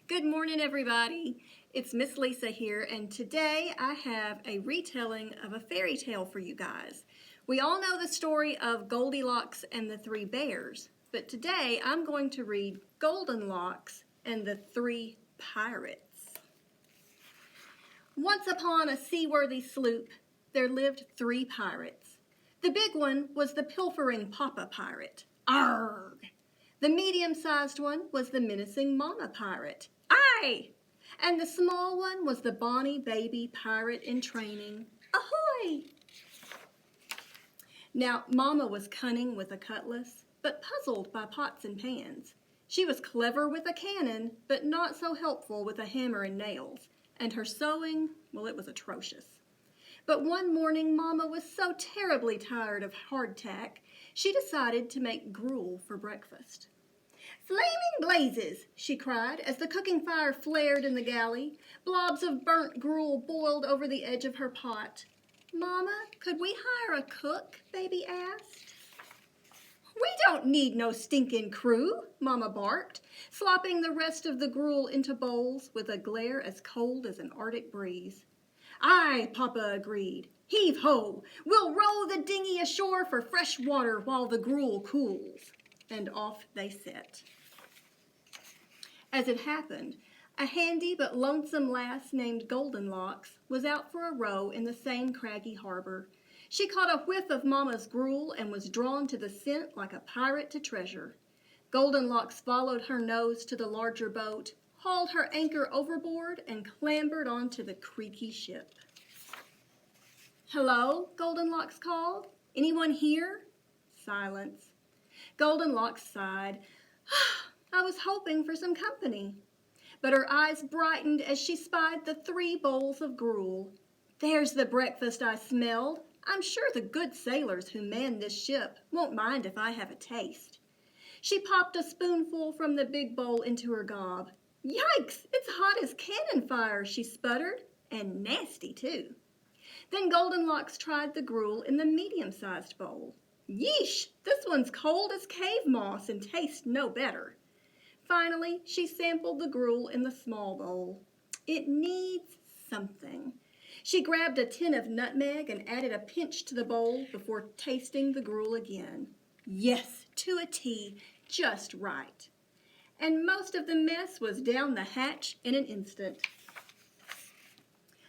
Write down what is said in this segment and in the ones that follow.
Good morning, everybody. It's Miss Lisa here, and today I have a retelling of a fairy tale for you guys. We all know the story of Goldilocks and the Three Bears, but today I'm going to read Goldenlocks and the Three Pirates. Once upon a seaworthy sloop, there lived three pirates. The big one was the pilfering Papa Pirate. Arrgh! The medium-sized one was the menacing Mama Pirate. Aye! And the small one was the bonny baby pirate in training. Ahoy! Now, Mama was cunning with a cutlass, but puzzled by pots and pans. She was clever with a cannon, but not so helpful with a hammer and nails. And her sewing, well, it was atrocious. But one morning, Mama was so terribly tired of hardtack, she decided to make gruel for breakfast. "Flaming blazes!" she cried, as the cooking fire flared in the galley. Blobs of burnt gruel boiled over the edge of her pot. "Mama, could we hire a cook?" Baby asked. "We don't need no stinking crew," Mama barked, slopping the rest of the gruel into bowls with a glare as cold as an Arctic breeze. "Aye," Papa agreed. "Heave ho! We'll row the dinghy ashore for fresh water while the gruel cools." And off they set. As it happened, a handy but lonesome lass named Goldenlocks was out for a row in the same craggy harbor. She caught a whiff of Mama's gruel and was drawn to the scent like a pirate to treasure. Goldenlocks followed her nose to the larger boat, hauled her anchor overboard, and clambered onto the creaky ship. "Hello," Goldenlocks called. "Anyone here?" Silence. Goldenlocks sighed. "I was hoping for some company." But her eyes brightened as she spied the 3 bowls of gruel. "There's the breakfast I smelled. I'm sure the good sailors who man this ship won't mind if I have a taste." She popped a spoonful from the big bowl into her gob. "Yikes! It's hot as cannon fire," she sputtered, "and nasty, too." Then Goldenlocks tried the gruel in the medium-sized bowl. "Yeesh! This one's cold as cave moss and tastes no better." Finally, she sampled the gruel in the small bowl. "It needs something." She grabbed a tin of nutmeg and added a pinch to the bowl before tasting the gruel again. Yes, to a T, just right. And most of the mess was down the hatch in an instant.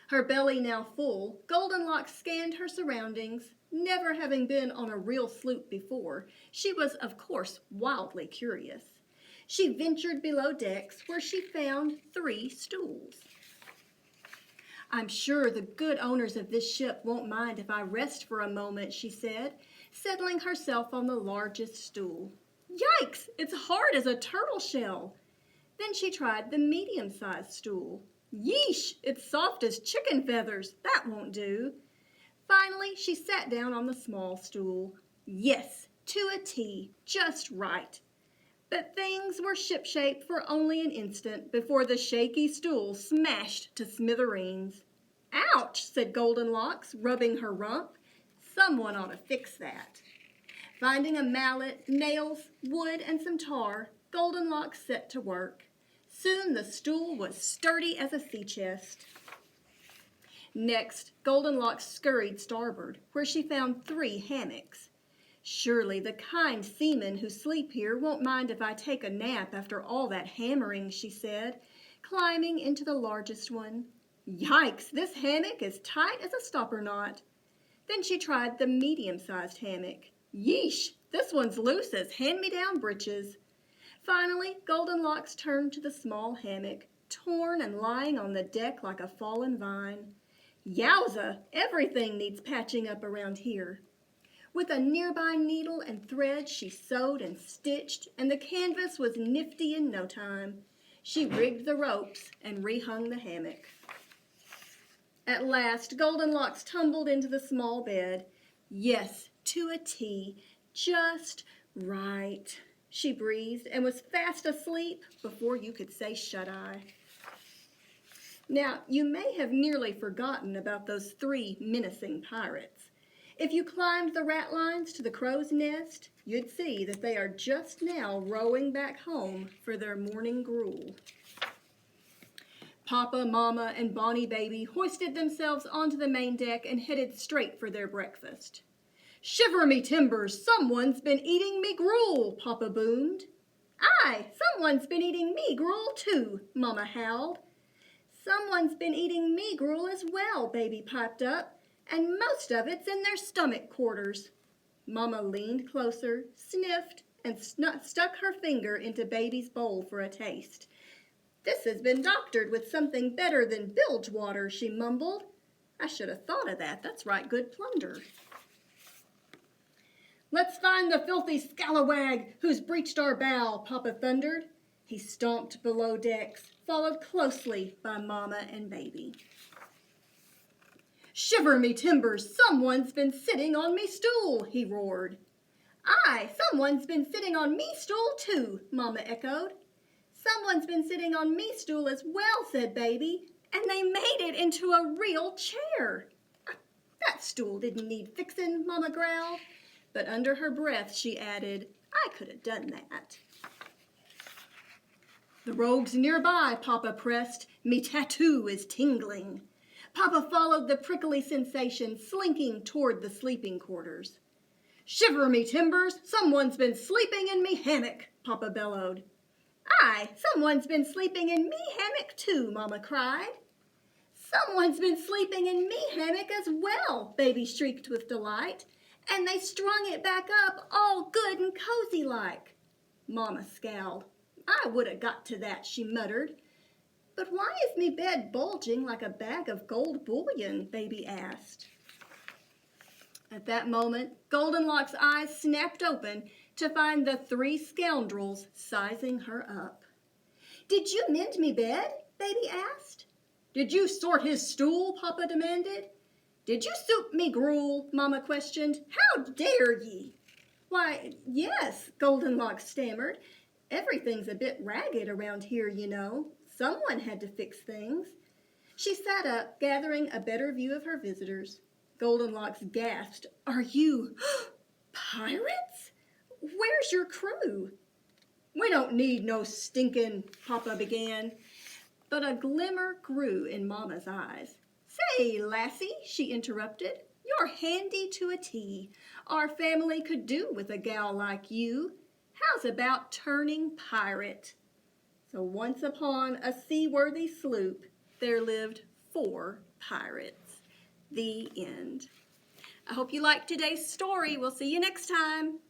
Her belly now full, Goldenlocks scanned her surroundings. Never having been on a real sloop before, she was, of course, wildly curious. She ventured below decks, where she found 3 stools. "I'm sure the good owners of this ship won't mind if I rest for a moment," she said, settling herself on the largest stool. "Yikes! It's hard as a turtle shell." Then she tried the medium-sized stool. "Yeesh! It's soft as chicken feathers. That won't do." Finally, she sat down on the small stool. Yes, to a T, just right. But things were shipshape for only an instant before the shaky stool smashed to smithereens. "Ouch," said Goldenlocks, rubbing her rump. "Someone ought to fix that." Finding a mallet, nails, wood, and some tar, Goldenlocks set to work. Soon the stool was sturdy as a sea chest. Next, Goldenlocks scurried starboard, where she found 3 hammocks. "Surely the kind seamen who sleep here won't mind if I take a nap after all that hammering," she said, climbing into the largest one. "Yikes! This hammock is tight as a stopper knot." Then she tried the medium-sized hammock. "Yeesh! This one's loose as hand-me-down breeches." Finally, Goldenlocks turned to the small hammock, torn and lying on the deck like a fallen vine. "Yowza! Everything needs patching up around here." With a nearby needle and thread, she sewed and stitched, and the canvas was nifty in no time. She rigged the ropes and rehung the hammock. At last, Goldenlocks tumbled into the small bed. "Yes, to a T, just right," she breathed, and was fast asleep before you could say shut-eye. Now, you may have nearly forgotten about those 3 menacing pirates. If you climbed the ratlines to the crow's nest, you'd see that they are just now rowing back home for their morning gruel. Papa, Mama, and Bonnie Baby hoisted themselves onto the main deck and headed straight for their breakfast. "Shiver me timbers, someone's been eating me gruel," Papa boomed. "Aye, someone's been eating me gruel too," Mama howled. "Someone's been eating me gruel as well," Baby piped up, "and most of it's in their stomach quarters." Mama leaned closer, sniffed, and stuck her finger into Baby's bowl for a taste. "This has been doctored with something better than bilge water," she mumbled. "I should have thought of that. That's right good plunder." "Let's find the filthy scalawag who's breached our bow," Papa thundered. He stomped below decks, followed closely by Mama and Baby. "Shiver me timbers, someone's been sitting on me stool," he roared. "Aye, someone's been sitting on me stool too," Mama echoed. "Someone's been sitting on me stool as well," said Baby, "and they made it into a real chair." "That stool didn't need fixin'," Mama growled, but under her breath she added, "I could have done that." "The rogue's nearby," Papa pressed. "Me tattoo is tingling." Papa followed the prickly sensation, slinking toward the sleeping quarters. "Shiver me timbers, someone's been sleeping in me hammock," Papa bellowed. "Aye, someone's been sleeping in me hammock too," Mama cried. "Someone's been sleeping in me hammock as well," Baby shrieked with delight. "And they strung it back up all good and cozy like." Mama scowled. "I would have got to that," she muttered. "But why is me bed bulging like a bag of gold bullion?" Baby asked. At that moment, Goldenlock's eyes snapped open to find the three scoundrels sizing her up. "Did you mend me bed?" Baby asked. "Did you sort his stool?" Papa demanded. "Did you soup me gruel?" Mama questioned. "How dare ye?" "Why, yes," Goldenlock stammered. "Everything's a bit ragged around here, you know. Someone had to fix things." She sat up, gathering a better view of her visitors. Goldenlocks gasped. "Are you pirates? Where's your crew?" "We don't need no stinking," Papa began. But a glimmer grew in Mama's eyes. "Say, lassie," she interrupted, "you're handy to a T. Our family could do with a gal like you. How's about turning pirate?" So once upon a seaworthy sloop, there lived 4 pirates. The end. I hope you liked today's story. We'll see you next time.